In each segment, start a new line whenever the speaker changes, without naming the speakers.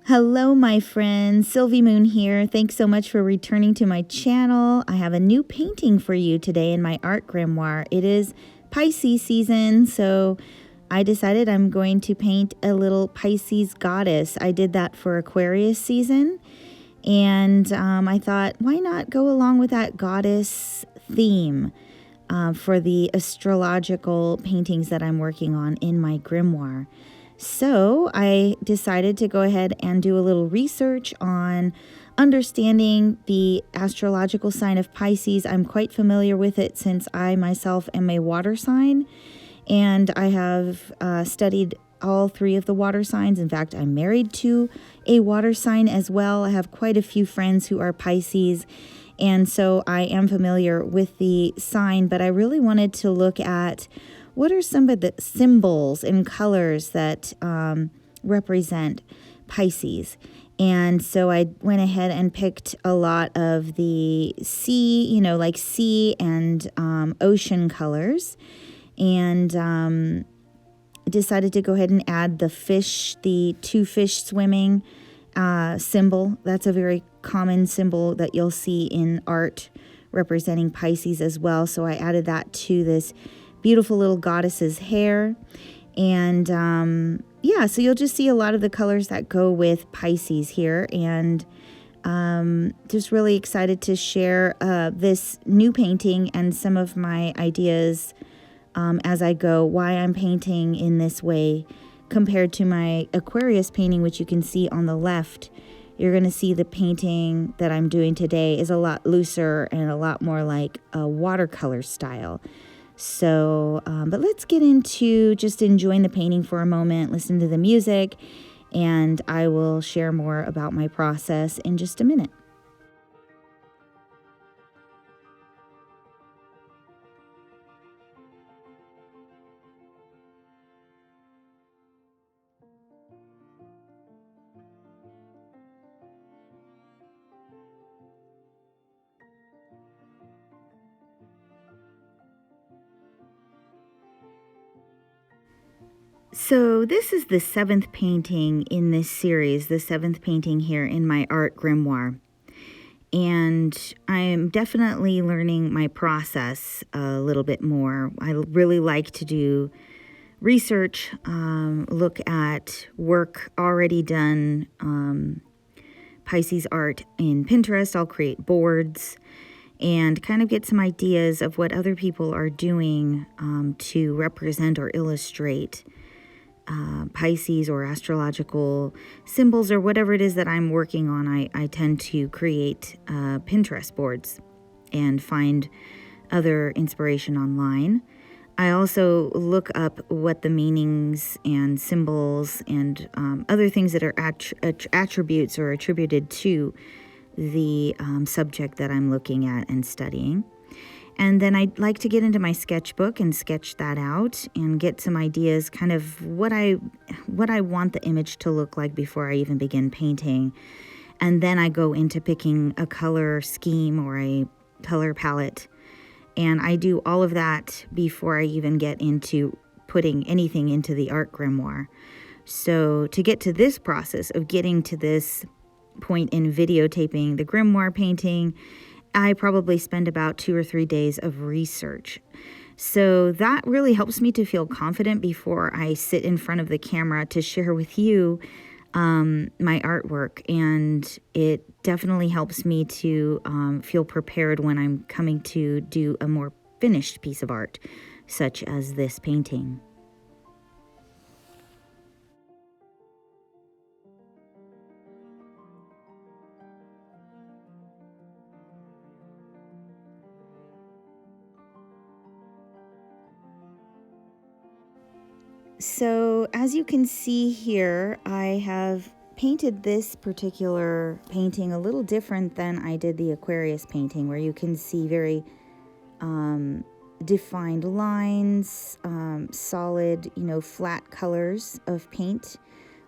Hello, my friends. Sylvie Moon here. Thanks so much for returning to my channel. I have a new painting for you today in my art grimoire. It is Pisces season, so I decided I'm going to paint a little Pisces goddess. I did that for Aquarius season, and I thought, why not go along with that goddess theme for the astrological paintings that I'm working on in my grimoire. So I decided to go ahead and do a little research on understanding the astrological sign of Pisces. I'm quite familiar with it since I myself am a water sign, and I have studied all three of the water signs. In fact, I'm married to a water sign as well. I have quite a few friends who are Pisces, and so I am familiar with the sign, but I really wanted to look at what are some of the symbols and colors that represent Pisces. And so I went ahead and picked a lot of the sea, like sea and ocean colors, and decided to go ahead and add the two fish swimming symbol. That's a very common symbol that you'll see in art representing Pisces as well. So I added that to this beautiful little goddess's hair. And so you'll just see a lot of the colors that go with Pisces here. And just really excited to share this new painting and some of my ideas as I go, why I'm painting in this way compared to my Aquarius painting, which you can see on the left. You're going to see the painting that I'm doing today is a lot looser and a lot more like a watercolor style. So, but let's get into just enjoying the painting for a moment, listen to the music, and I will share more about my process in just a minute. So this is the seventh painting in this series, the seventh painting here in my art grimoire. And I am definitely learning my process a little bit more. I really like to do research, look at work already done, Pisces art in Pinterest. I'll create boards and kind of get some ideas of what other people are doing to represent or illustrate Pisces or astrological symbols or whatever it is that I'm working on. I tend to create Pinterest boards and find other inspiration online. I also look up what the meanings and symbols and other things that are attributes or attributed to the subject that I'm looking at and studying. And then I like to get into my sketchbook and sketch that out and get some ideas, kind of what I want the image to look like before I even begin painting. And then I go into picking a color scheme or a color palette. And I do all of that before I even get into putting anything into the art grimoire. So to get to this process of getting to this point in videotaping the grimoire painting, I probably spend about 2 or 3 days of research. So that really helps me to feel confident before I sit in front of the camera to share with you my artwork. And it definitely helps me to feel prepared when I'm coming to do a more finished piece of art, such as this painting. So as you can see here, I have painted this particular painting a little different than I did the Aquarius painting, where you can see very defined lines, solid, flat colors of paint.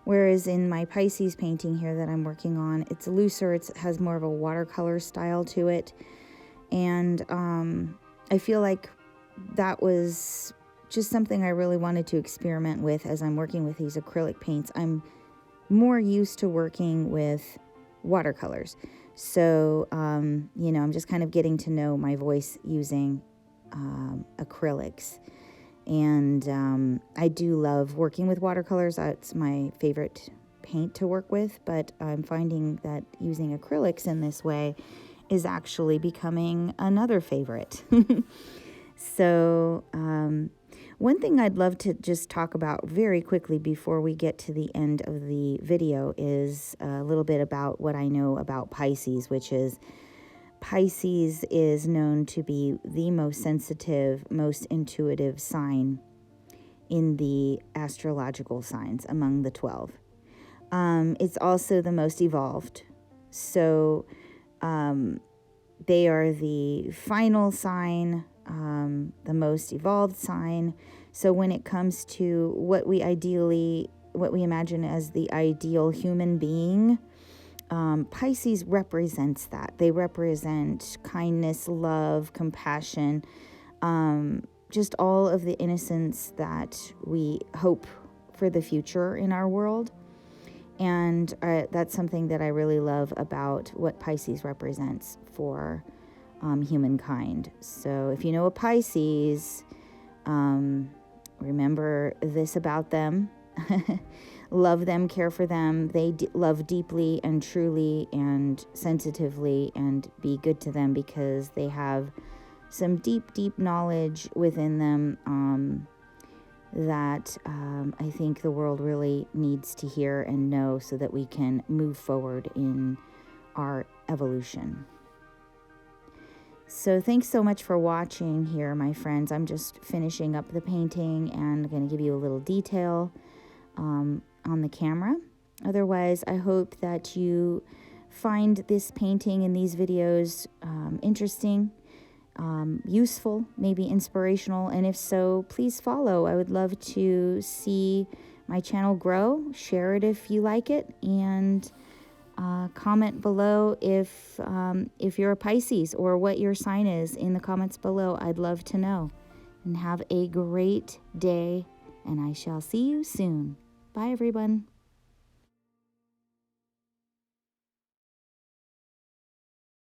Whereas in my Pisces painting here that I'm working on, it's looser, it has more of a watercolor style to it. And I feel like that was just something I really wanted to experiment with as I'm working with these acrylic paints. I'm more used to working with watercolors. So, you know, I'm just kind of getting to know my voice using acrylics. And I do love working with watercolors. It's my favorite paint to work with, but I'm finding that using acrylics in this way is actually becoming another favorite. So, one thing I'd love to just talk about very quickly before we get to the end of the video is a little bit about what I know about Pisces, which is Pisces is known to be the most sensitive, most intuitive sign in the astrological signs among the 12. It's also the most evolved. So they are the final sign, the most evolved sign. So when it comes to what we imagine as the ideal human being, Pisces represents that. They represent kindness, love, compassion, just all of the innocence that we hope for the future in our world. And that's something that I really love about what Pisces represents for humankind. So if you know a Pisces, remember this about them. Love them, care for them. They love deeply and truly and sensitively, and be good to them because they have some deep, deep knowledge within them that I think the world really needs to hear and know so that we can move forward in our evolution. So thanks so much for watching here, my friends. I'm just finishing up the painting and going to give you a little detail on the camera. Otherwise, I hope that you find this painting and these videos interesting, useful, maybe inspirational, and if so, please follow. I would love to see my channel grow. Share it if you like it, and comment below if you're a Pisces or what your sign is in the comments below. I'd love to know. And have a great day, and I shall see you soon. Bye, everyone.